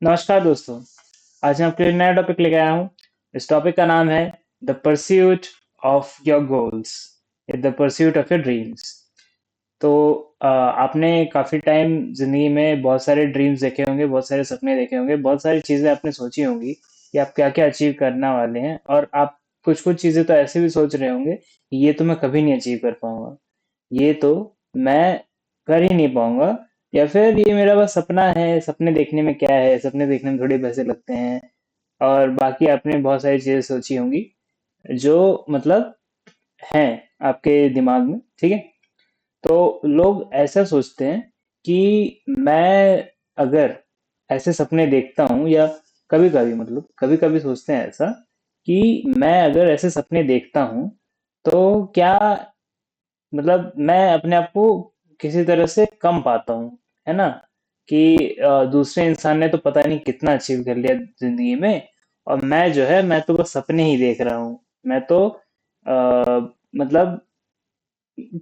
नमस्कार दोस्तों। आज मैं आपके लिए नया टॉपिक लेके आया हूँ। इस टॉपिक का नाम है the pursuit of your goals, the pursuit of your dreams. तो आपने काफी टाइम जिंदगी में बहुत सारे ड्रीम्स देखे होंगे, बहुत सारे सपने देखे होंगे, बहुत सारी चीजें आपने सोची होंगी कि आप क्या क्या अचीव करने वाले हैं। और आप कुछ कुछ चीजें तो ऐसे भी सोच रहे होंगे कि ये तो मैं कभी नहीं अचीव कर पाऊंगा, ये तो मैं कर ही नहीं पाऊंगा, या फिर ये मेरा बस सपना है। सपने देखने में क्या है, सपने देखने में थोड़े पैसे लगते हैं। और बाकी आपने बहुत सारी चीजें सोची होंगी जो मतलब हैं आपके दिमाग में, ठीक है। तो लोग ऐसा सोचते हैं कि मैं अगर ऐसे सपने देखता हूँ, या कभी कभी मतलब कभी कभी सोचते हैं ऐसा कि मैं अगर ऐसे सपने देखता हूँ तो क्या मतलब मैं अपने आप को किसी तरह से कम पाता हूँ, है ना। कि दूसरे इंसान ने तो पता नहीं कितना अचीव कर लिया जिंदगी में, और मैं जो है मैं तो बस सपने ही देख रहा हूँ। मैं तो मतलब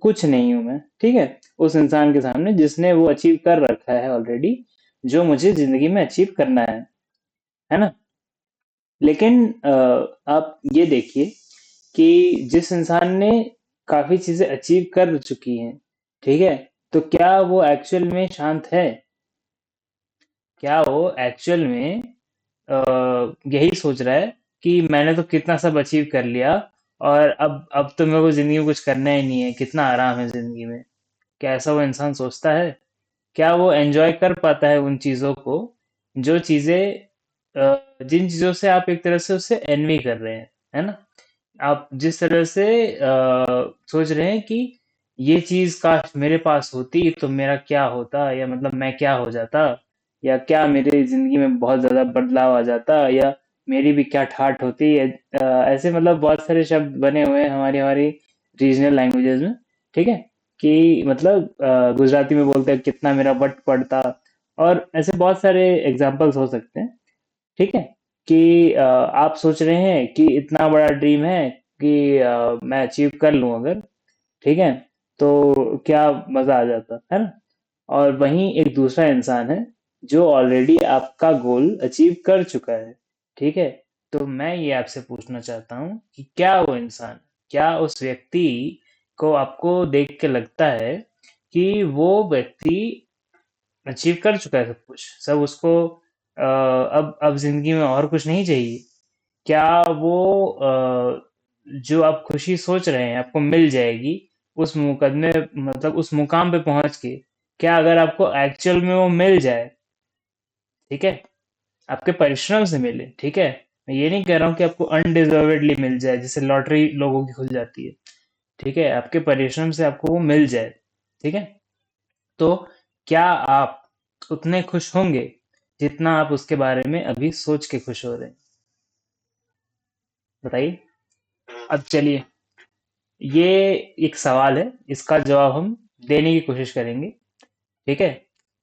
कुछ नहीं हूँ मैं, ठीक है, उस इंसान के सामने जिसने वो अचीव कर रखा है ऑलरेडी, जो मुझे जिंदगी में अचीव करना है ना। लेकिन आप ये देखिए कि जिस इंसान ने काफी चीजें अचीव कर चुकी हैं, ठीक है, तो क्या वो एक्चुअल में शांत है? क्या वो एक्चुअल में अ, यही सोच रहा है कि मैंने तो कितना सब अचीव कर लिया, और अब तो मेरे को जिंदगी में कुछ करना ही नहीं है, कितना आराम है जिंदगी में? क्या ऐसा वो इंसान सोचता है? क्या वो एंजॉय कर पाता है उन चीजों को, जो चीजें जिन चीजों से आप एक तरह से उससे एनवी कर रहे हैं, है ना। आप जिस तरह से सोच रहे हैं कि ये चीज काश मेरे पास होती तो मेरा क्या होता, या मतलब मैं क्या हो जाता, या क्या मेरी जिंदगी में बहुत ज्यादा बदलाव आ जाता, या मेरी भी क्या ठाठ होती है। ऐसे मतलब बहुत सारे शब्द बने हुए हैं हमारी हमारी रीजनल लैंग्वेजेस में, ठीक है। कि मतलब गुजराती में बोलते हैं कितना मेरा वट पड़ता, और ऐसे बहुत सारे एग्जाम्पल्स हो सकते हैं, ठीक है। कि आप सोच रहे हैं कि इतना बड़ा ड्रीम है कि मैं अचीव कर लूं अगर, ठीक है, तो क्या मजा आ जाता है ना। और वहीं एक दूसरा इंसान है जो ऑलरेडी आपका गोल अचीव कर चुका है, ठीक है। तो मैं ये आपसे पूछना चाहता हूँ कि क्या वो इंसान, क्या उस व्यक्ति को आपको देख के लगता है कि वो व्यक्ति अचीव कर चुका है सब कुछ, सब उसको अब जिंदगी में और कुछ नहीं चाहिए? क्या वो जो आप खुशी सोच रहे हैं आपको मिल जाएगी उस मुकदमे, मतलब उस मुकाम पे पहुंच के? क्या अगर आपको एक्चुअल में वो मिल जाए, ठीक है, आपके परिश्रम से मिले, ठीक है, मैं ये नहीं कह रहा हूँ कि आपको अनडिजर्वेडली मिल जाए जैसे लॉटरी लोगों की खुल जाती है, ठीक है, आपके परिश्रम से आपको वो मिल जाए, ठीक है, तो क्या आप उतने खुश होंगे जितना आप उसके बारे में अभी सोच के खुश हो रहे हैं? बताइए। अब चलिए, ये एक सवाल है, इसका जवाब हम देने की कोशिश करेंगे, ठीक है।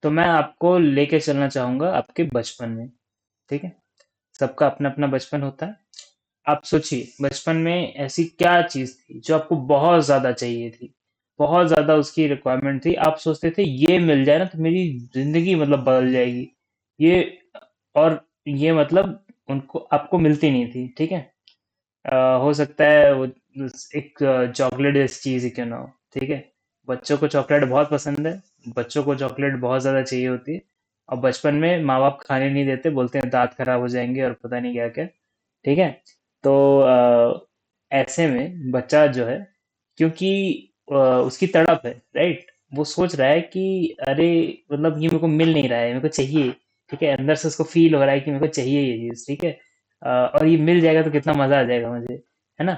तो मैं आपको लेके चलना चाहूंगा आपके बचपन में, ठीक है। सबका अपना अपना बचपन होता है। आप सोचिए बचपन में ऐसी क्या चीज थी जो आपको बहुत ज्यादा चाहिए थी, बहुत ज्यादा उसकी रिक्वायरमेंट थी, आप सोचते थे ये मिल जाए ना तो मेरी जिंदगी मतलब बदल जाएगी ये। और ये मतलब उनको आपको मिलती नहीं थी, ठीक है। हो सकता है वो एक चॉकलेट जैसी चीज ही क्यों ना हो, ठीक है। बच्चों को चॉकलेट बहुत पसंद है, बच्चों को चॉकलेट बहुत ज्यादा चाहिए होती है। और बचपन में माँ बाप खाने नहीं देते, बोलते हैं दांत खराब हो जाएंगे और पता नहीं क्या क्या, ठीक है। तो ऐसे में बच्चा जो है, क्योंकि उसकी तड़प है, राइट, वो सोच रहा है कि अरे मतलब ये मेरे को मिल नहीं रहा है, मेरे को चाहिए, ठीक है, अंदर से उसको फील हो रहा है कि मेरे को चाहिए ये चीज, ठीक है। और ये मिल जाएगा तो कितना मजा आ जाएगा मुझे, है ना।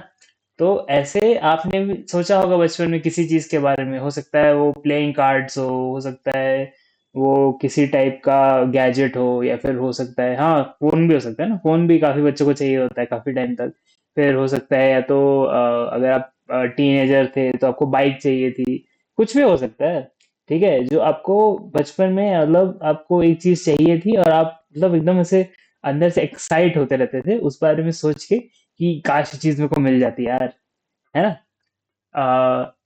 तो ऐसे आपने भी सोचा होगा बचपन में किसी चीज के बारे में, हो सकता है वो प्लेइंग कार्ड्स हो सकता है वो किसी टाइप का गैजेट हो, या फिर हो सकता है, हाँ, फोन भी हो सकता है ना, फोन भी काफी बच्चों को चाहिए होता है काफी टाइम तक। फिर हो सकता है या तो अगर आप टीनेजर थे तो आपको बाइक चाहिए थी, कुछ भी हो सकता है, ठीक है, जो आपको बचपन में मतलब आपको एक चीज चाहिए थी, और आप मतलब एकदम ऐसे अंदर से एक्साइट होते रहते थे उस बारे में सोच के कि काश ये चीज मेरे को मिल जाती यार, है ना।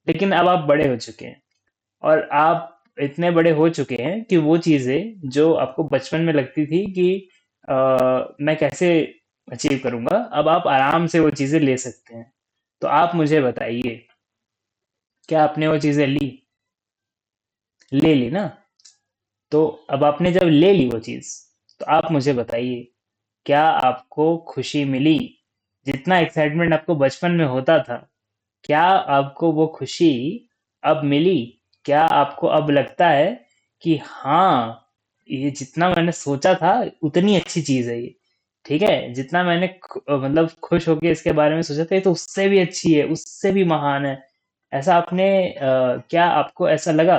लेकिन अब आप बड़े हो चुके हैं, और आप इतने बड़े हो चुके हैं कि वो चीजें जो आपको बचपन में लगती थी कि आ, मैं कैसे अचीव करूंगा, अब आप आराम से वो चीजें ले सकते हैं। तो आप मुझे बताइए, क्या आपने वो चीजें ली? ले ली ना? तो अब आपने जब ले ली वो चीज, तो आप मुझे बताइए, क्या आपको खुशी मिली? जितना एक्साइटमेंट आपको बचपन में होता था, क्या आपको वो खुशी अब मिली? क्या आपको अब लगता है कि हाँ, ये जितना मैंने सोचा था उतनी अच्छी चीज है ये? ठीक है, जितना मैंने मतलब खुश होके इसके बारे में सोचा था, ये तो उससे भी अच्छी है, उससे भी महान है। ऐसा आपने क्या आपको ऐसा लगा?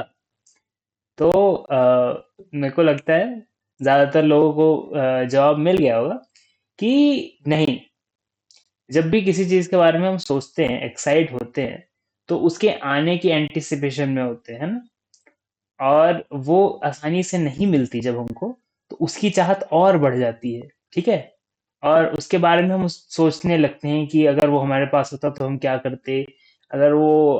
तो मेरे को लगता है ज्यादातर लोगों को जवाब मिल गया होगा कि नहीं। जब भी किसी चीज के बारे में हम सोचते हैं, एक्साइट होते हैं, तो उसके आने की एंटिसिपेशन में होते हैं ना, और वो आसानी से नहीं मिलती जब हमको, तो उसकी चाहत और बढ़ जाती है। ठीक है, और उसके बारे में हम सोचने लगते हैं कि अगर वो हमारे पास होता तो हम क्या करते। अगर वो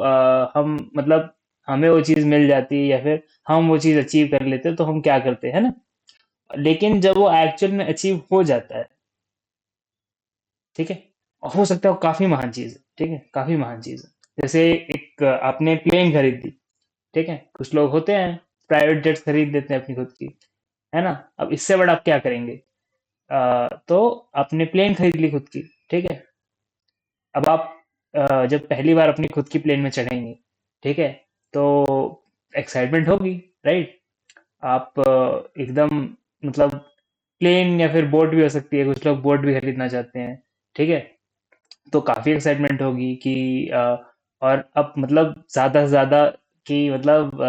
हम मतलब हमें वो चीज मिल जाती, या फिर हम वो चीज अचीव कर लेते, तो हम क्या करते हैं ना। लेकिन जब वो एक्चुअल में अचीव हो जाता है, ठीक है, हो सकता है वो काफी महान चीज है। ठीक है, काफी महान चीज है। जैसे एक आपने प्लेन खरीद ली, ठीक है, कुछ लोग होते हैं प्राइवेट जेट्स खरीद देते हैं अपनी खुद की, है ना। अब इससे बड़ा आप क्या करेंगे? तो आपने प्लेन खरीद ली खुद की, ठीक है। अब आप जब पहली बार अपनी खुद की प्लेन में चढ़ेंगे, ठीक है, तो एक्साइटमेंट होगी, राइट। आप एकदम मतलब प्लेन या फिर बोट भी हो सकती है, कुछ लोग बोट भी खरीदना चाहते हैं, ठीक है। तो काफी एक्साइटमेंट होगी कि और अब मतलब ज्यादा से ज्यादा कि मतलब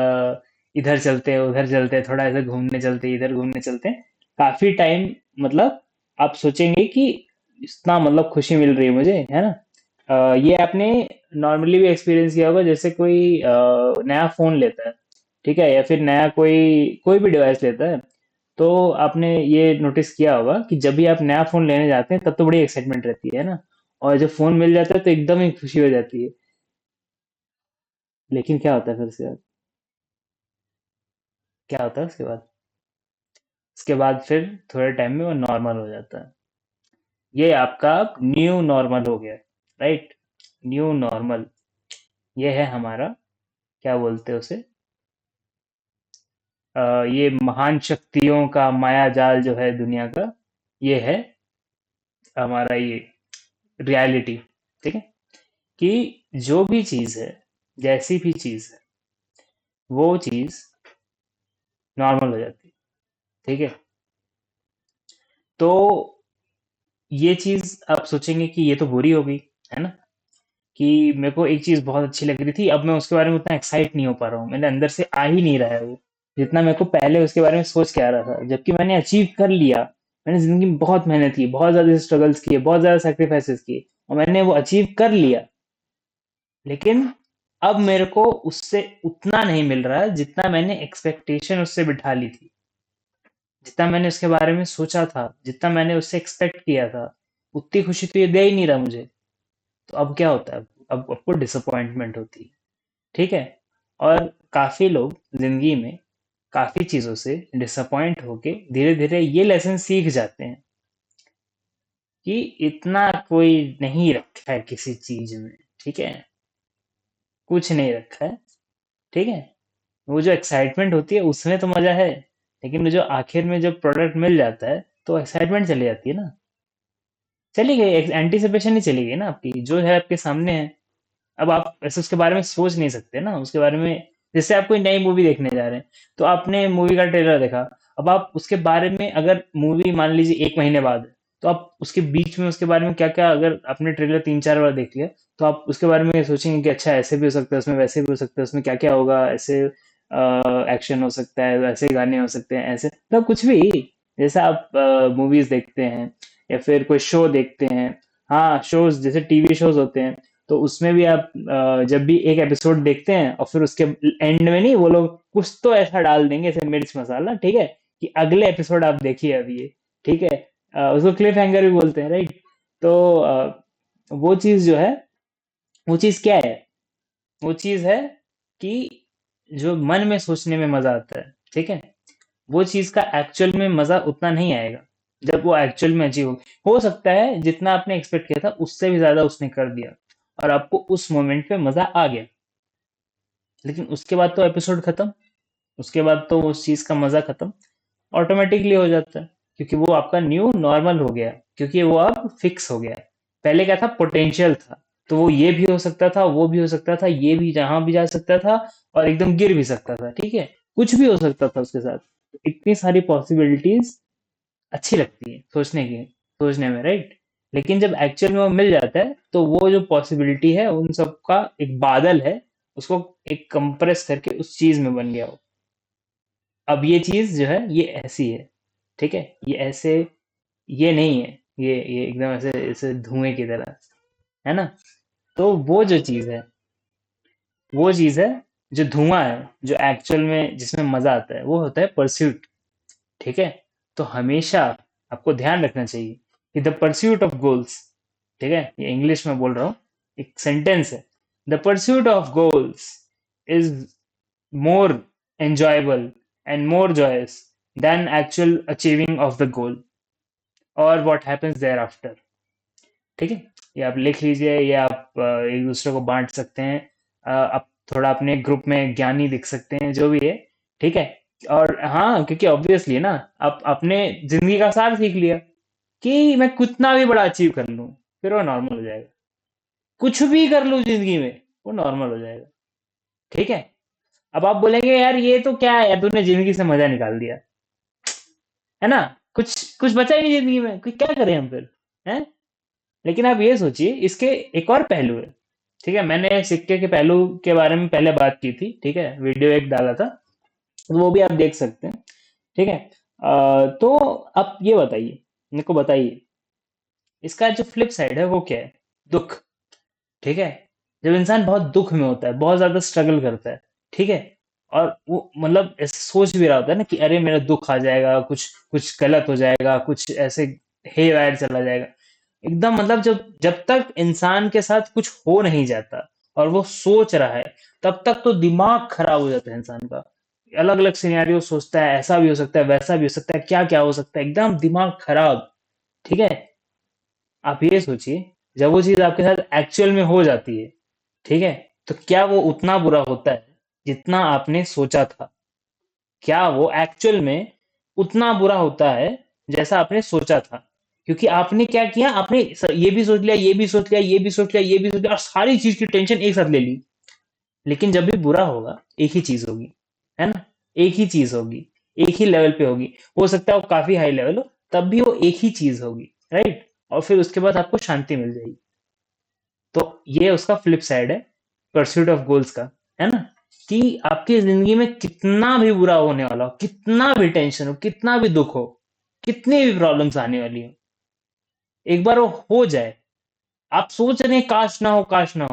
इधर चलते हैं उधर चलते हैं, थोड़ा ऐसे घूमने चलते हैं इधर घूमने चलते हैं, काफी टाइम मतलब आप सोचेंगे कि इतना मतलब खुशी मिल रही है मुझे, है ना। ये आपने नॉर्मली भी एक्सपीरियंस किया होगा, जैसे कोई नया फोन लेता है, ठीक है, या फिर नया कोई कोई भी डिवाइस लेता है, तो आपने ये नोटिस किया होगा कि जब भी आप नया फोन लेने जाते हैं तब तो बड़ी एक्साइटमेंट रहती है ना, और जब फोन मिल जाता है तो एकदम ही खुशी हो जाती है। लेकिन क्या होता है फिर उसके बाद? क्या होता है उसके बाद? उसके बाद फिर थोड़े टाइम में वो नॉर्मल हो जाता है। ये आपका न्यू नॉर्मल हो गया, राइट। न्यू नॉर्मल, ये है हमारा, क्या बोलते हैं उसे, ये महान शक्तियों का माया जाल जो है दुनिया का, ये है हमारा ये रियलिटी। ठीक है, कि जो भी चीज है, जैसी भी चीज है, वो चीज नॉर्मल हो जाती है। ठीक है, तो ये चीज आप सोचेंगे कि ये तो बुरी हो गई, है ना, कि मेरे को एक चीज बहुत अच्छी लग रही थी, अब मैं उसके बारे में उतना एक्साइट नहीं हो पा रहा हूँ, मेरे अंदर से आ ही नहीं रहा है वो, जितना मेरे को पहले उसके बारे में सोच के आ रहा था, जबकि मैंने अचीव कर लिया। मैंने जिंदगी में बहुत मेहनत की, बहुत ज्यादा स्ट्रगल्स किए, बहुत ज्यादा सेक्रीफाइसेस किए, और मैंने वो अचीव कर लिया। लेकिन अब मेरे को उससे उतना नहीं मिल रहा है जितना मैंने एक्सपेक्टेशन उससे बिठा ली थी, जितना मैंने उसके बारे में सोचा था, जितना मैंने उससे एक्सपेक्ट किया था, उतनी खुशी तो ये दे ही नहीं रहा मुझे। तो अब क्या होता है? अब आपको डिसअपॉइंटमेंट होती है। ठीक है, और काफी लोग जिंदगी में काफी चीजों से डिसअपॉइंट होके धीरे धीरे ये लेसन सीख जाते हैं कि इतना कोई नहीं रखा है किसी चीज में। ठीक है, कुछ नहीं रखा है। ठीक है, वो जो एक्साइटमेंट होती है उसमें तो मजा है, लेकिन वो जो आखिर में जब प्रोडक्ट मिल जाता है तो एक्साइटमेंट चली जाती है ना, चली गई, एंटिसिपेशन ही चली गई ना आपकी, जो है आपके सामने है। अब आप ऐसे उसके बारे में सोच नहीं सकते ना, उसके बारे में। जैसे आप कोई नई मूवी देखने जा रहे हैं, तो आपने मूवी का ट्रेलर देखा, अब आप उसके बारे में, अगर मूवी मान लीजिए 1 महीने बाद है, तो आप उसके बीच में उसके बारे में क्या क्या, अगर आपने ट्रेलर 3 4 बार देख लिया, तो आप उसके बारे में सोचेंगे कि अच्छा ऐसे भी हो सकता है उसमें, वैसे भी हो सकता है उसमें, क्या क्या होगा, ऐसे एक्शन हो सकता है, ऐसे गाने हो सकते हैं, ऐसे मतलब कुछ भी। जैसे आप मूवीज देखते हैं या फिर कोई शो देखते हैं, हाँ शोज जैसे टीवी शोज होते हैं, तो उसमें भी आप जब भी एक एपिसोड देखते हैं और फिर उसके एंड में नहीं, वो लोग कुछ तो ऐसा डाल देंगे जैसे मिर्च मसाला, ठीक है, कि अगले एपिसोड आप देखिए अभी ये। ठीक है, उसको क्लिफ हैंगर भी बोलते हैं, राइट। तो वो चीज जो है, वो चीज क्या है? वो चीज है कि जो मन में सोचने में मजा आता है, ठीक है, वो चीज का एक्चुअल में मजा उतना नहीं आएगा जब वो एक्चुअल में अचीव हो सकता है जितना आपने एक्सपेक्ट किया था उससे भी ज्यादा उसने कर दिया और आपको उस मोमेंट पे मजा आ गया, लेकिन उसके बाद तो एपिसोड खत्म, उसके बाद तो उस चीज का मजा खत्म ऑटोमेटिकली हो जाता है, क्योंकि वो आपका न्यू नॉर्मल हो गया, क्योंकि वो अब फिक्स हो गया। पहले क्या था, पोटेंशियल था, तो वो ये भी हो सकता था, वो भी हो सकता था, ये भी जहां भी जा सकता था और एकदम गिर भी सकता था, ठीक है, कुछ भी हो सकता था उसके साथ। इतनी सारी पॉसिबिलिटीज अच्छी लगती है सोचने की, सोचने में, राइट। लेकिन जब एक्चुअल में वो मिल जाता है तो वो जो पॉसिबिलिटी है उन सब का एक बादल है, उसको एक कंप्रेस करके उस चीज में बन गया वो। अब ये चीज जो है ये ऐसी है, ठीक है, ये ऐसे, ये नहीं है, ये एकदम ऐसे ऐसे धुएं की तरह, है ना। तो वो जो चीज है, वो चीज है जो धुआं है, जो एक्चुअल में जिसमें मजा आता है, वो होता है परस्यूट, ठीक है। तो हमेशा आपको ध्यान रखना चाहिए कि द परस्यूट ऑफ गोल्स, ठीक है, ये इंग्लिश में बोल रहा हूँ, एक सेंटेंस है, the pursuit of goals is more enjoyable and more joyous than actual achieving of the goal or what happens thereafter, ठीक है। ये आप लिख लीजिए, ये आप एक दूसरे को बांट सकते हैं, आप थोड़ा अपने ग्रुप में ज्ञानी दिख सकते हैं, जो भी है, ठीक है। और हाँ, क्योंकि ऑब्वियसली ना, आप अपने जिंदगी का सार सीख लिया कि मैं कितना भी बड़ा अचीव कर लूं, फिर वो नॉर्मल हो जाएगा। कुछ भी कर लूं जिंदगी में, वो नॉर्मल हो जाएगा, ठीक है। अब आप बोलेंगे यार ये तो क्या है यार, तूने जिंदगी से मजा निकाल दिया, है ना, कुछ कुछ बचा ही नहीं जिंदगी में, कोई क्या करें हम फिर, हैं। लेकिन आप ये सोचिए, इसके एक और पहलू है, ठीक है। मैंने सिक्के के पहलू के बारे में पहले बात की थी, ठीक है, वीडियो एक डाला था, तो वो भी आप देख सकते हैं, ठीक है। तो आप ये बताइए, मेरे को बताइए, इसका जो फ्लिप साइड है वो क्या है, दुख, ठीक है। जब इंसान बहुत दुख में होता है, बहुत ज्यादा स्ट्रगल करता है, ठीक है, और वो मतलब ऐसे सोच भी रहा होता है ना कि अरे मेरा दुख आ जाएगा, कुछ कुछ गलत हो जाएगा, कुछ ऐसे हे वायर चला जाएगा, एकदम मतलब जब जब तक इंसान के साथ कुछ हो नहीं जाता और वो सोच रहा है, तब तक तो दिमाग खराब हो जाता है इंसान का। अलग अलग सिनेरियो सोचता है, ऐसा भी हो सकता है, वैसा भी हो सकता है, क्या क्या हो सकता है, एकदम दिमाग खराब, ठीक है। आप ये सोचिए, जब वो चीज आपके साथ एक्चुअल में हो जाती है, ठीक है, तो क्या वो उतना बुरा होता है जितना आपने सोचा था? क्या वो एक्चुअल में उतना बुरा होता है जैसा आपने सोचा था? क्योंकि आपने क्या किया, आपने ये भी सोच लिया, ये भी सोच लिया, ये भी सोच लिया, ये भी सोच लिया, और सारी चीज की टेंशन एक साथ ले ली। लेकिन जब भी बुरा होगा, एक ही चीज होगी, है ना, एक ही चीज होगी, एक ही लेवल पे होगी। हो सकता है वो काफी हाई लेवल हो, तब भी वो एक ही चीज होगी, राइट। और फिर उसके बाद आपको शांति मिल जाएगी। तो ये उसका फ्लिप साइड है, परस्यूट ऑफ गोल्स का, है ना, कि आपकी जिंदगी में कितना भी बुरा होने वाला हो, कितना भी टेंशन हो, कितना भी दुख हो, कितनी भी प्रॉब्लम्स आने वाली हो, एक बार वो हो जाए, आप सोच रहे हैं काश ना हो, काश ना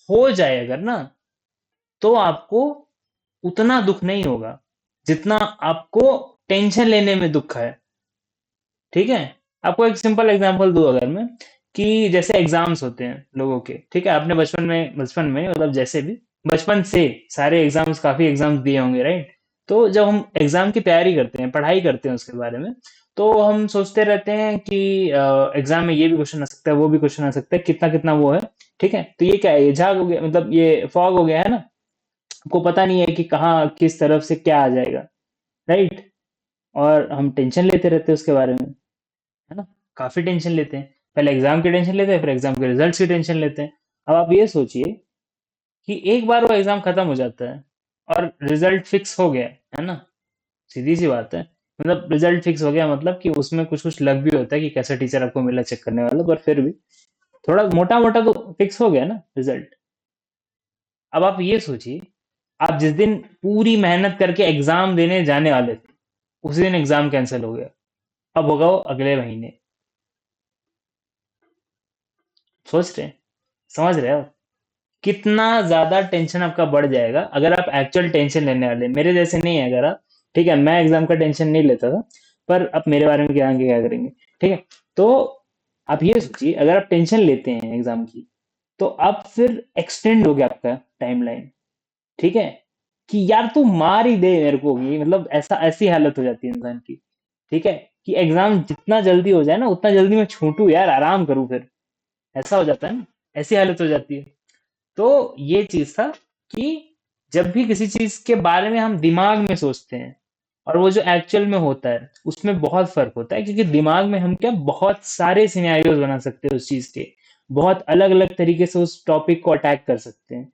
हो जाए अगर ना, तो आपको उतना दुख नहीं होगा जितना आपको टेंशन लेने में दुख है, ठीक है। आपको एक सिंपल एग्जांपल दूं अगर मैं, कि जैसे एग्जाम्स होते हैं लोगों के, ठीक है, आपने बचपन में मतलब जैसे भी बचपन से सारे एग्जाम्स, काफी एग्जाम्स दिए होंगे, राइट। तो जब हम एग्जाम की तैयारी करते हैं, पढ़ाई करते हैं उसके बारे में, तो हम सोचते रहते हैं कि एग्जाम में ये भी क्वेश्चन आ सकता है, वो भी क्वेश्चन आ सकता है, कितना कितना वो है, ठीक है। तो ये क्या है, ये झाग हो गया, मतलब ये फॉग हो गया, है ना। आपको पता नहीं है कि कहाँ किस तरफ से क्या आ जाएगा, राइट। और हम टेंशन लेते रहते हैं उसके बारे में, है ना, काफी टेंशन लेते हैं। पहले एग्जाम की टेंशन लेते हैं, फिर एग्जाम के रिजल्ट्स की टेंशन लेते हैं। अब आप ये सोचिए कि एक बार वो एग्जाम खत्म हो जाता है और रिजल्ट फिक्स हो गया है ना, सीधी सी बात है, मतलब रिजल्ट फिक्स हो गया मतलब कि उसमें कुछ कुछ लग भी होता है कि कैसा टीचर आपको मिला चेक करने वाला, पर फिर भी थोड़ा मोटा मोटा तो फिक्स हो गया ना रिजल्ट। अब आप ये सोचिए, आप जिस दिन पूरी मेहनत करके एग्जाम देने जाने वाले थे, उसी दिन एग्जाम कैंसिल हो गया, अब होगा वो अगले महीने। सोच रहे हैं, समझ रहे हो कितना ज्यादा टेंशन आपका बढ़ जाएगा अगर आप एक्चुअल टेंशन लेने वाले, मेरे जैसे नहीं है अगर आप, ठीक है। मैं एग्जाम का टेंशन नहीं लेता था, पर अब मेरे बारे में क्या करेंगे, ठीक है। तो आप ये सोचिए, अगर आप टेंशन लेते हैं एग्जाम की, तो आप फिर एक्सटेंड हो गया आपका टाइमलाइन, ठीक है। कि यार तू मार ही दे मेरे को, ये मतलब ऐसा ऐसी हालत हो जाती है इंसान की। ठीक है, कि एग्जाम जितना जल्दी हो जाए ना उतना जल्दी मैं छूटूं यार, आराम करूं फिर, ऐसा हो जाता है ना, ऐसी हालत हो जाती है। तो ये चीज था कि जब भी किसी चीज के बारे में हम दिमाग में सोचते हैं और वो जो एक्चुअल में होता है उसमें बहुत फर्क होता है, क्योंकि दिमाग में हम क्या बहुत सारे सिनेरियोज बना सकते हैं उस चीज के, बहुत अलग अलग तरीके से उस टॉपिक को अटैक कर सकते हैं।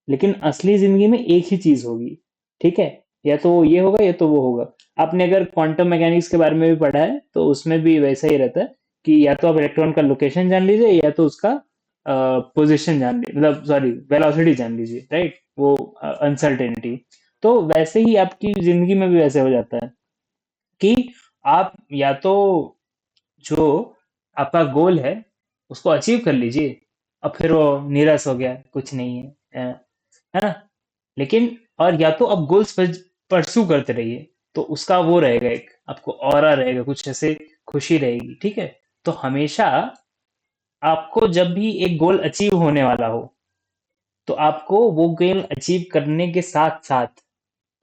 लेकिन असली जिंदगी में एक ही चीज होगी। ठीक है, या तो ये होगा या तो वो होगा। आपने अगर क्वांटम मैकेनिक्स के बारे में भी पढ़ा है तो उसमें भी वैसा ही रहता है कि या तो आप इलेक्ट्रॉन का लोकेशन जान लीजिए या तो उसका पोजीशन जान लीजिए, मतलब सॉरी वेलोसिटी जान लीजिए, राइट, वो अनसर्टेनिटी। तो वैसे ही आपकी जिंदगी में भी वैसे हो जाता है कि आप या तो जो आपका गोल है उसको अचीव कर लीजिए, अब फिर वो निराश हो गया कुछ नहीं है, है ना। लेकिन और या तो आप गोल्स परसू करते रहिए, तो उसका वो रहेगा, एक आपको ऑरा रहेगा कुछ ऐसे, खुशी रहेगी। ठीक है, तो हमेशा आपको जब भी एक गोल अचीव होने वाला हो तो आपको वो गोल अचीव करने के साथ साथ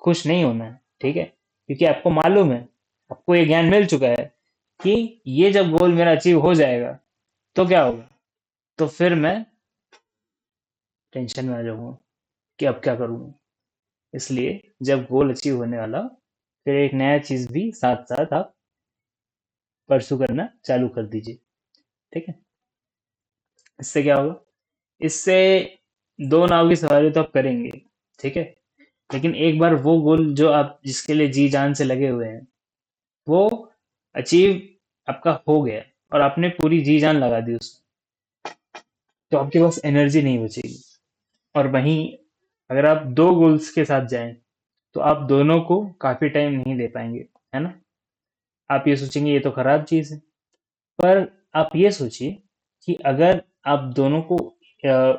खुश नहीं होना है। ठीक है, क्योंकि आपको मालूम है, आपको ये ज्ञान मिल चुका है कि ये जब गोल मेरा अचीव हो जाएगा तो क्या होगा, तो फिर मैं टेंशन में आ जाऊंगा कि अब क्या करूंगा। इसलिए जब गोल अचीव होने वाला फिर एक नया चीज भी साथ साथ आप परसू करना चालू कर दीजिए। ठीक है, इससे क्या होगा, इससे दो नाव की सवारी तो आप करेंगे। ठीक है, लेकिन एक बार वो गोल जो आप जिसके लिए जी जान से लगे हुए हैं वो अचीव आपका हो गया और आपने पूरी जी जान लगा दी उसमें, तो आपके पास एनर्जी नहीं बचेगी। और वहीं अगर आप दो गोल्स के साथ जाएं तो आप दोनों को काफी टाइम नहीं दे पाएंगे, है ना। आप ये सोचेंगे ये तो खराब चीज है, पर आप ये सोचिए कि अगर आप दोनों को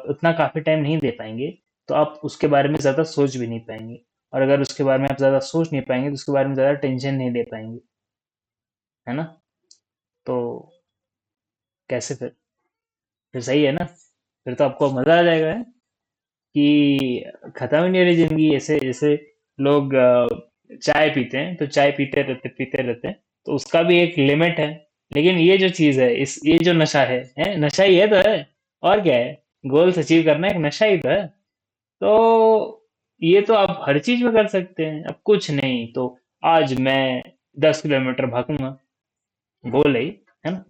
उतना काफी टाइम नहीं दे पाएंगे तो आप उसके बारे में ज्यादा सोच भी नहीं पाएंगे, और अगर उसके बारे में आप ज्यादा सोच नहीं पाएंगे तो उसके बारे में ज्यादा टेंशन नहीं ले पाएंगे, है ना। तो कैसे फिर सही है ना, फिर तो आपको मजा आ जाएगा, है कि खत्म ही नहीं हो रही जिंदगी। ऐसे जैसे लोग चाय पीते हैं तो चाय पीते रहते हैं, तो उसका भी एक लिमिट है। लेकिन ये जो चीज है, इस ये जो नशा है नशा ही है तो है, और क्या है, गोल्स अचीव करना एक नशा ही तो है। तो ये तो आप हर चीज में कर सकते हैं, अब कुछ नहीं तो आज मैं 10 किलोमीटर भागूंगा, गोल है ना।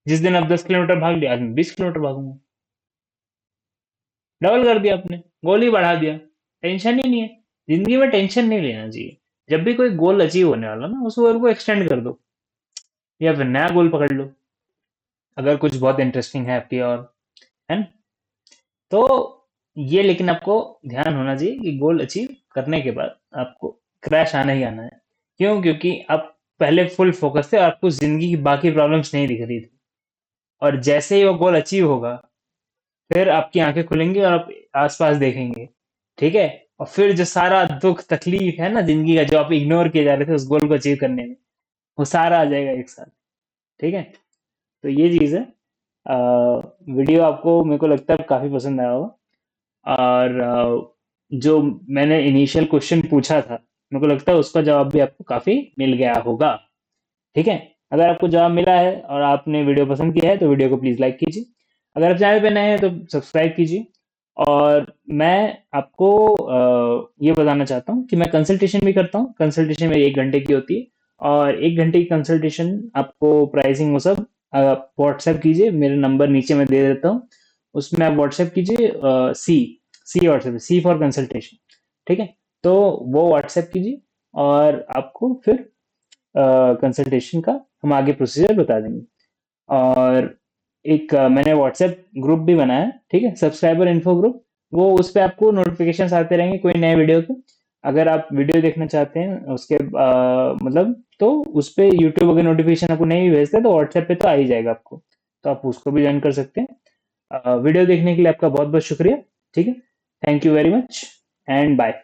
जिस दिन आप 10 किलोमीटर भाग लिया, आज मैं 20 किलोमीटर भागूंगा, डबल कर दिया आपने, गोल ही बढ़ा दिया, टेंशन ही नहीं है। जिंदगी में टेंशन नहीं लेना चाहिए। जब भी कोई गोल अचीव होने वाला ना उस गोल को एक्सटेंड कर दो या फिर नया गोल पकड़ लो, अगर कुछ बहुत इंटरेस्टिंग है आपकी, और है ना। तो ये लेकिन आपको ध्यान होना चाहिए कि गोल अचीव करने के बाद आपको क्रैश आना ही आना है। क्यों, क्योंकि आप पहले फुल फोकस थे और आपको जिंदगी की बाकी प्रॉब्लम्स नहीं दिख रही थी, और जैसे ही वो गोल अचीव होगा फिर आपकी आंखें खुलेंगी और आप आसपास देखेंगे। ठीक है, और फिर जो सारा दुख तकलीफ है ना जिंदगी का, जो आप इग्नोर किए जा रहे थे उस गोल को अचीव करने में, वो सारा आ जाएगा एक साथ। ठीक है, तो ये चीज है। वीडियो आपको मेरे को लगता है काफी पसंद आया होगा, और जो मैंने इनिशियल क्वेश्चन पूछा था मेरे को लगता है उसका जवाब भी आपको काफी मिल गया होगा। ठीक है, अगर आपको जवाब मिला है और आपने वीडियो पसंद किया है तो वीडियो को प्लीज लाइक कीजिए। अगर आप चैनल पे नए हैं तो सब्सक्राइब कीजिए। और मैं आपको ये बताना चाहता हूँ कि मैं कंसल्टेशन भी करता हूँ। कंसल्टेशन मेरी 1 घंटे की होती है, और 1 घंटे की कंसल्टेशन आपको प्राइसिंग वो सब व्हाट्सएप कीजिए, मेरा नंबर नीचे मैं दे देता हूँ, उसमें आप व्हाट्सएप कीजिए। सी सी व्हाट्सएप, सी फॉर कंसल्टेशन। ठीक है, तो वो व्हाट्सएप कीजिए और आपको फिर कंसल्टेशन का हम आगे प्रोसीजर बता देंगे। और एक मैंने व्हाट्सएप ग्रुप भी बनाया है, ठीक है, सब्सक्राइबर इन्फो ग्रुप। वो उस पे आपको नोटिफिकेशन आते रहेंगे कोई नए वीडियो के। अगर आप वीडियो देखना चाहते हैं उसके मतलब, तो उस पे यूट्यूब अगर नोटिफिकेशन आपको नहीं भी भेजता तो व्हाट्सएप पे तो आ ही जाएगा आपको, तो आप उसको भी ज्वाइन कर सकते हैं। वीडियो देखने के लिए आपका बहुत बहुत शुक्रिया। ठीक है, thank you very much and bye.